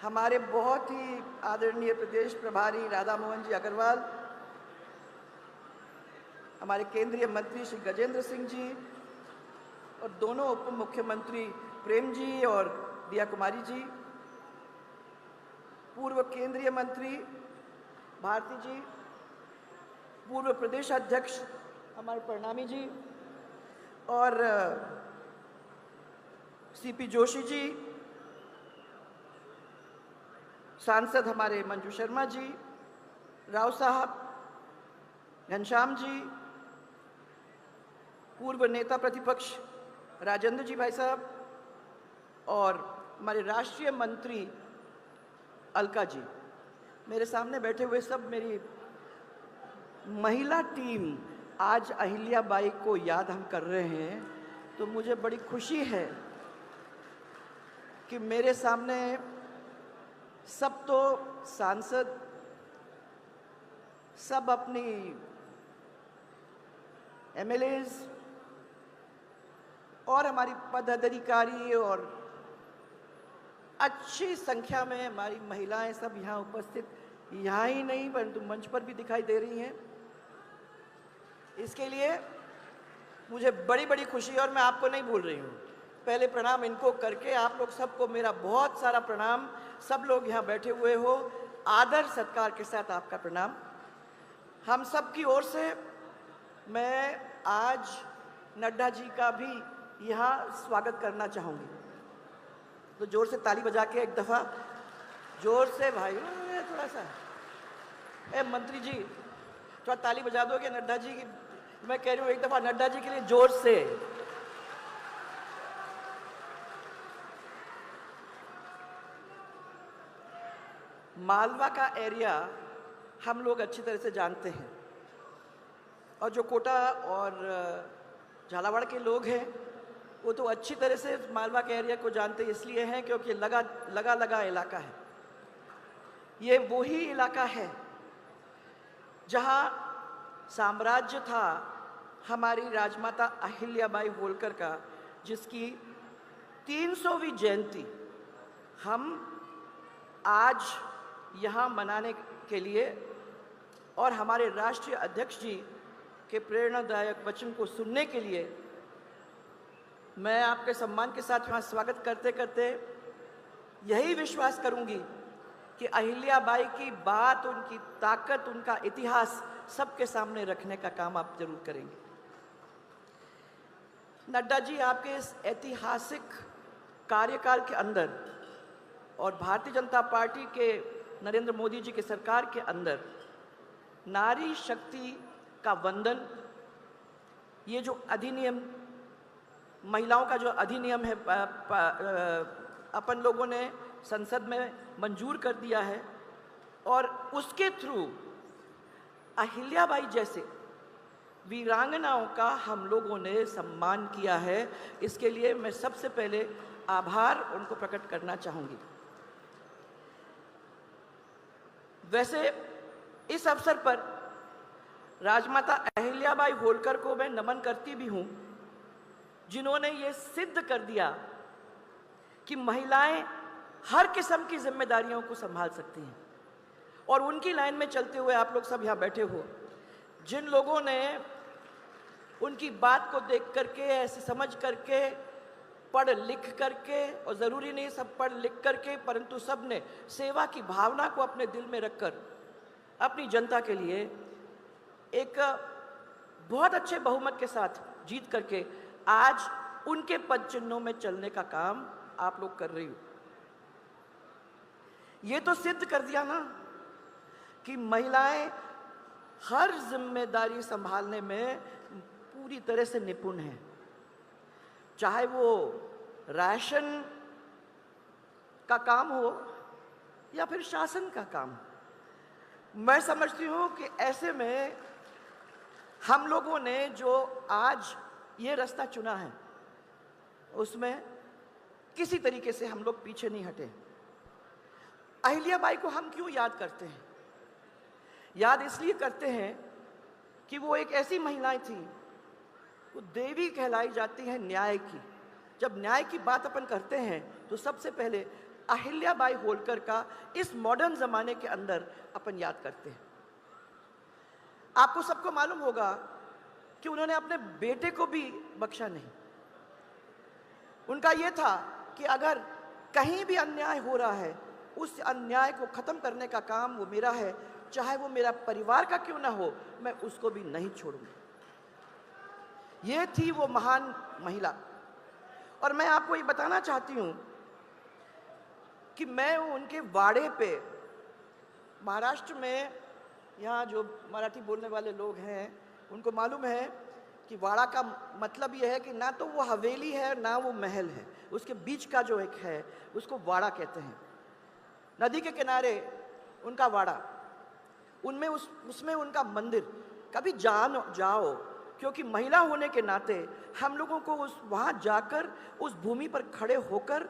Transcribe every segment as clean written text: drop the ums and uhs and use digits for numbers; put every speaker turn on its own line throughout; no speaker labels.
हमारे बहुत ही आदरणीय प्रदेश प्रभारी राधा मोहन जी अग्रवाल, हमारे केंद्रीय मंत्री श्री गजेंद्र सिंह जी और दोनों उप मुख्यमंत्री प्रेम जी और दिया कुमारी जी, पूर्व केंद्रीय मंत्री भारती जी, पूर्व प्रदेश अध्यक्ष हमारे प्रणामी जी और सीपी जोशी जी, सांसद हमारे मंजू शर्मा जी, राव साहब, घनश्याम जी, पूर्व नेता प्रतिपक्ष राजेंद्र जी भाई साहब और हमारे राष्ट्रीय मंत्री अलका जी। मेरे सामने बैठे हुए सब मेरी महिला टीम, आज अहिल्याबाई को याद हम कर रहे हैं, तो मुझे बड़ी खुशी है कि मेरे सामने सब तो सांसद, सब अपनी एमएलएज और हमारी पदाधिकारी और अच्छी संख्या में हमारी महिलाएं सब यहाँ उपस्थित, यहाँ ही नहीं परंतु मंच पर भी दिखाई दे रही हैं। इसके लिए मुझे बड़ी बड़ी खुशी, और मैं आपको नहीं भूल रही हूँ। पहले प्रणाम इनको करके आप लोग सबको मेरा बहुत सारा प्रणाम। सब लोग यहाँ बैठे हुए हो, आदर सत्कार के साथ आपका प्रणाम। हम सब की ओर से मैं आज नड्डा जी का भी यहाँ स्वागत करना चाहूँगी। तो जोर से ताली बजा के एक दफ़ा जोर से भाई, थोड़ा सा मंत्री जी थोड़ा ताली बजा दोगे नड्डा जी की? मैं कह रही हूँ एक दफ़ा नड्डा जी के लिए जोर से। मालवा का एरिया हम लोग अच्छी तरह से जानते हैं, और जो कोटा और झालावाड़ के लोग हैं वो तो अच्छी तरह से मालवा के एरिया को जानते इसलिए हैं क्योंकि लगा इलाका है। ये वही इलाका है जहाँ साम्राज्य था हमारी राजमाता अहिल्याबाई होलकर का, जिसकी 300वीं जयंती हम आज यहाँ मनाने के लिए और हमारे राष्ट्रीय अध्यक्ष जी के प्रेरणादायक वचन को सुनने के लिए मैं आपके सम्मान के साथ यहाँ स्वागत करते करते यही विश्वास करूँगी कि अहिल्याबाई की बात, उनकी ताकत, उनका इतिहास सबके सामने रखने का काम आप जरूर करेंगे। नड्डा जी, आपके इस ऐतिहासिक कार्यकाल के अंदर और भारतीय जनता पार्टी के नरेंद्र मोदी जी की सरकार के अंदर नारी शक्ति का वंदन, ये जो अधिनियम, महिलाओं का जो अधिनियम है अपन लोगों ने संसद में मंजूर कर दिया है, और उसके थ्रू अहिल्याबाई जैसे वीरांगनाओं का हम लोगों ने सम्मान किया है। इसके लिए मैं सबसे पहले आभार उनको प्रकट करना चाहूँगी। वैसे इस अवसर पर राजमाता अहिल्याबाई होलकर को मैं नमन करती भी हूँ, जिन्होंने ये सिद्ध कर दिया कि महिलाएं हर किस्म की जिम्मेदारियों को संभाल सकती हैं। और उनकी लाइन में चलते हुए आप लोग सब यहाँ बैठे हो, जिन लोगों ने उनकी बात को देख करके, ऐसे समझ करके, पढ़ लिख करके, और ज़रूरी नहीं सब पढ़ लिख करके, परंतु सब ने सेवा की भावना को अपने दिल में रखकर अपनी जनता के लिए एक बहुत अच्छे बहुमत के साथ जीत करके आज उनके पद चिन्हों में चलने का काम आप लोग कर रही हो। ये तो सिद्ध कर दिया ना कि महिलाएं हर जिम्मेदारी संभालने में पूरी तरह से निपुण हैं, चाहे वो राशन का काम हो या फिर शासन का काम। मैं समझती हूँ कि ऐसे में हम लोगों ने जो आज ये रास्ता चुना है उसमें किसी तरीके से हम लोग पीछे नहीं हटे। अहिल्याबाई को हम क्यों याद करते हैं? याद इसलिए करते हैं कि वो एक ऐसी महिला थी, वो देवी कहलाई जाती है न्याय की। जब न्याय की बात अपन करते हैं तो सबसे पहले अहिल्याबाई होलकर का इस मॉडर्न ज़माने के अंदर अपन याद करते हैं। आपको सबको मालूम होगा कि उन्होंने अपने बेटे को भी बख्शा नहीं। उनका यह था कि अगर कहीं भी अन्याय हो रहा है, उस अन्याय को ख़त्म करने का काम वो मेरा है, चाहे वो मेरा परिवार का क्यों ना हो, मैं उसको भी नहीं छोड़ूंगा। ये थी वो महान महिला। और मैं आपको ये बताना चाहती हूँ कि मैं उनके वाड़े पे, महाराष्ट्र में, यहाँ जो मराठी बोलने वाले लोग हैं उनको मालूम है कि वाड़ा का मतलब यह है कि ना तो वो हवेली है ना वो महल है, उसके बीच का जो एक है उसको वाड़ा कहते हैं। नदी के किनारे उनका वाड़ा, उनमें उसमें उनका मंदिर। कभी जाओ, क्योंकि महिला होने के नाते हम लोगों को वहाँ जाकर, उस भूमि पर खड़े होकर,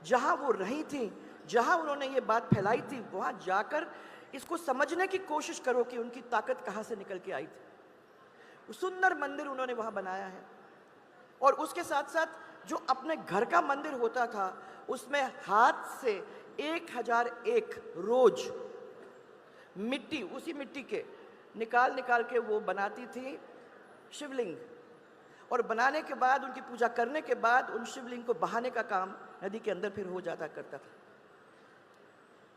जहाँ वो रही थी, जहाँ उन्होंने ये बात फैलाई थी, वहाँ जाकर इसको समझने की कोशिश करो कि उनकी ताकत कहाँ से निकल के आई थी। सुंदर मंदिर उन्होंने वहाँ बनाया है। और उसके साथ साथ जो अपने घर का मंदिर होता था, उसमें हाथ से 1001 रोज मिट्टी, उसी मिट्टी के निकाल के वो बनाती थी शिवलिंग। और बनाने के बाद, उनकी पूजा करने के बाद, उन शिवलिंग को बहाने का काम नदी के अंदर फिर हो जाता करता था।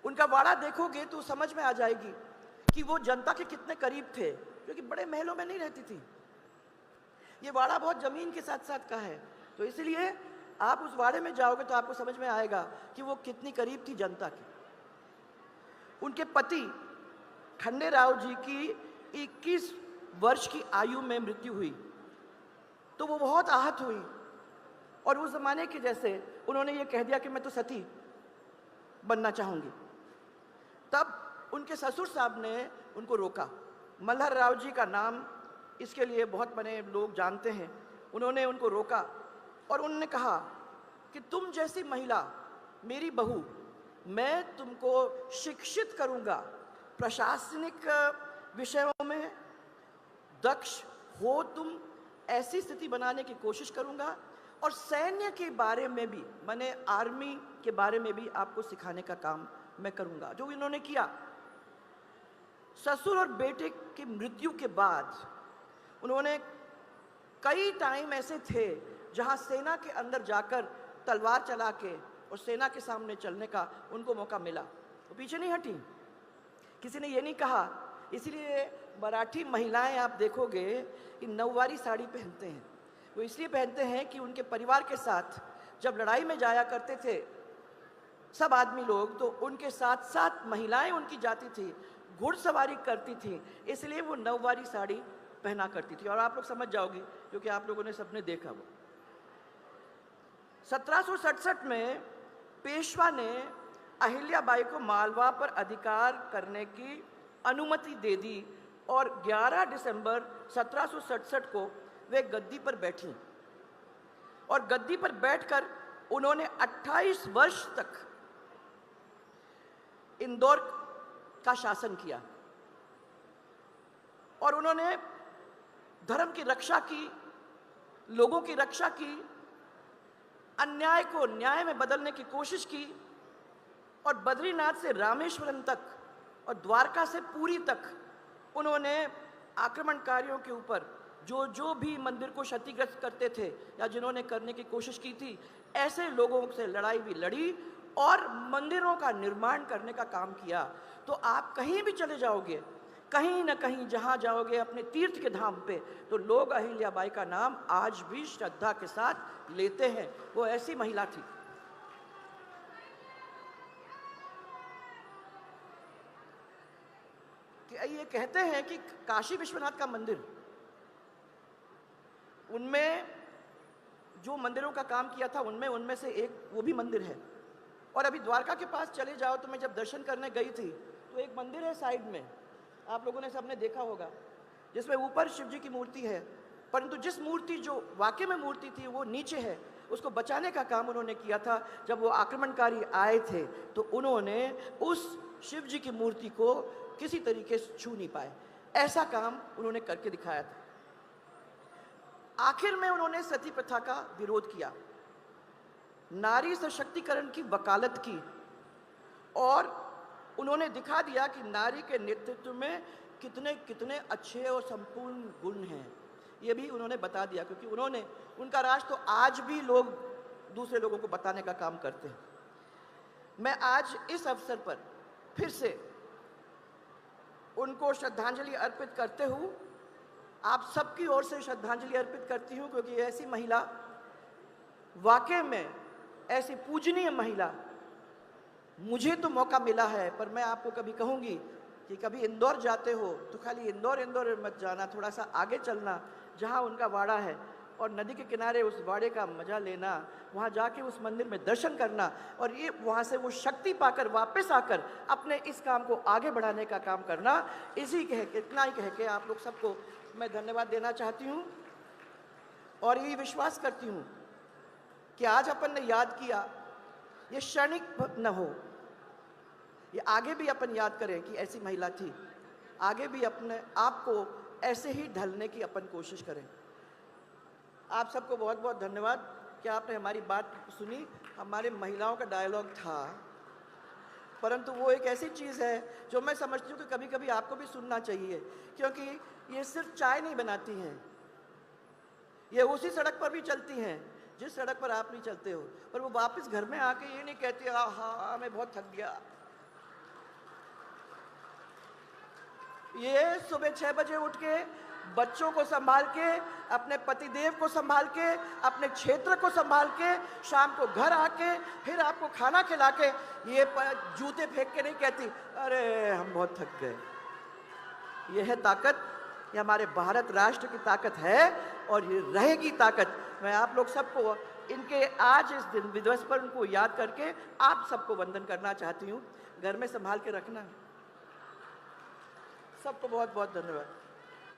उनका वाड़ा देखोगे तो समझ में आ जाएगी कि वो जनता के कितने करीब थे, क्योंकि बड़े महलों में नहीं रहती थी। ये वाड़ा बहुत जमीन के साथ साथ का है, तो इसलिए आप उस वाड़े में जाओगे तो आपको समझ में आएगा कि वो कितनी करीब थी जनता की। उनके पति खंडेराव जी की 21 वर्ष की आयु में मृत्यु हुई, तो वो बहुत आहत हुई। और उस जमाने के जैसे उन्होंने ये कह दिया कि मैं तो सती बनना चाहूँगी। तब उनके ससुर साहब ने उनको रोका। मल्हर राव जी का नाम इसके लिए बहुत बने लोग जानते हैं। उन्होंने उनको रोका और उन्होंने कहा कि तुम जैसी महिला, मेरी बहू, मैं तुमको शिक्षित करूँगा, प्रशासनिक विषयों में दक्ष हो तुम, ऐसी स्थिति बनाने की कोशिश करूँगा, और सैन्य के बारे में भी, मैंने आर्मी के बारे में भी आपको सिखाने का काम मैं करूँगा। जो इन्होंने किया। ससुर और बेटे की मृत्यु के बाद उन्होंने कई टाइम ऐसे थे जहाँ सेना के अंदर जाकर तलवार चला के और सेना के सामने चलने का उनको मौका मिला, वो पीछे नहीं हटी। किसी ने ये नहीं कहा। इसलिए मराठी महिलाएं आप देखोगे कि नौवारी साड़ी पहनते हैं। वो इसलिए पहनते हैं कि उनके परिवार के साथ जब लड़ाई में जाया करते थे सब आदमी लोग, तो उनके साथ साथ महिलाएं उनकी जाती थी, घुड़सवारी करती थी, इसलिए वो नौवारी साड़ी पहना करती थी। और आप लोग समझ जाओगे क्योंकि आप लोगों ने सबने देखा। वो 1767 में पेशवा ने अहिल्याबाई को मालवा पर अधिकार करने की अनुमति दे दी और 11 दिसंबर 1767 को वे गद्दी पर बैठी। और गद्दी पर बैठकर उन्होंने 28 वर्ष तक इंदौर का शासन किया और उन्होंने धर्म की रक्षा की, लोगों की रक्षा की, अन्याय को न्याय में बदलने की कोशिश की। और बद्रीनाथ से रामेश्वरम तक और द्वारका से पुरी तक उन्होंने आक्रमणकारियों के ऊपर, जो भी मंदिर को क्षतिग्रस्त करते थे या जिन्होंने करने की कोशिश की थी, ऐसे लोगों से लड़ाई भी लड़ी और मंदिरों का निर्माण करने का काम किया। तो आप कहीं भी चले जाओगे, कहीं ना कहीं जहाँ जाओगे अपने तीर्थ के धाम पे, तो लोग अहिल्याबाई का नाम आज भी श्रद्धा के साथ लेते हैं। वो ऐसी महिला थी। कि ये कहते हैं कि काशी विश्वनाथ का मंदिर, उनमें जो मंदिरों का काम किया था उनमें से एक वो भी मंदिर है। और अभी द्वारका के पास चले जाओ तो मैं जब दर्शन करने गई थी तो एक मंदिर है साइड में, आप लोगों ने सबने देखा होगा, जिसमें ऊपर शिव जी की मूर्ति है, परंतु जिस मूर्ति जो वाकई में मूर्ति थी वो नीचे है। उसको बचाने का काम उन्होंने किया था। जब वो आक्रमणकारी आए थे तो उन्होंने उस शिव जी की मूर्ति को किसी तरीके से छू नहीं पाए, ऐसा काम उन्होंने करके दिखाया था। आखिर में उन्होंने सती प्रथा का विरोध किया, नारी सशक्तिकरण की वकालत की और उन्होंने दिखा दिया कि नारी के नेतृत्व में कितने कितने अच्छे और संपूर्ण गुण हैं। ये भी उन्होंने बता दिया, क्योंकि उनका राज तो आज भी लोग दूसरे लोगों को बताने का काम करते हैं। मैं आज इस अवसर पर फिर से उनको श्रद्धांजलि अर्पित करते हुए आप सबकी ओर से श्रद्धांजलि अर्पित करती हूँ, क्योंकि ऐसी महिला, वाकई में ऐसी पूजनीय महिला, मुझे तो मौका मिला है, पर मैं आपको कभी कहूँगी कि कभी इंदौर जाते हो तो खाली इंदौर मत जाना, थोड़ा सा आगे चलना, जहाँ उनका वाड़ा है, और नदी के किनारे उस वाड़े का मजा लेना, वहाँ जाके उस मंदिर में दर्शन करना, और ये वहाँ से वो शक्ति पाकर वापस आकर अपने इस काम को आगे बढ़ाने का काम करना। इतना ही कह के आप लोग सबको मैं धन्यवाद देना चाहती हूँ, और ये विश्वास करती हूँ कि आज अपन ने याद किया, ये क्षणिक न हो, ये आगे भी अपन याद करें कि ऐसी महिला थी, आगे भी अपने आप को ऐसे ही ढलने की अपन कोशिश करें। आप सबको बहुत बहुत धन्यवाद कि आपने हमारी बात सुनी। हमारे महिलाओं का डायलॉग था, परंतु वो एक ऐसी चीज़ है जो मैं समझती हूँ कि कभी कभी आपको भी सुनना चाहिए, क्योंकि ये सिर्फ चाय नहीं बनाती हैं, ये उसी सड़क पर भी चलती हैं जिस सड़क पर आप नहीं चलते हो, पर वो वापस घर में आके ये नहीं कहती हाँ मैं बहुत थक गया। ये सुबह 6 बजे उठ के बच्चों को संभाल के, अपने पतिदेव को संभाल के, अपने क्षेत्र को संभाल के, शाम को घर आके फिर आपको खाना खिला के ये जूते फेंक के नहीं कहती अरे हम बहुत थक गए। ये है ताकत, ये हमारे भारत राष्ट्र की ताकत है, और ये रहेगी ताकत। मैं आप लोग सबको इनके आज इस दिन दिवस पर उनको याद करके आप सबको वंदन करना चाहती हूँ। घर में संभाल के रखना। सबको बहुत बहुत धन्यवाद।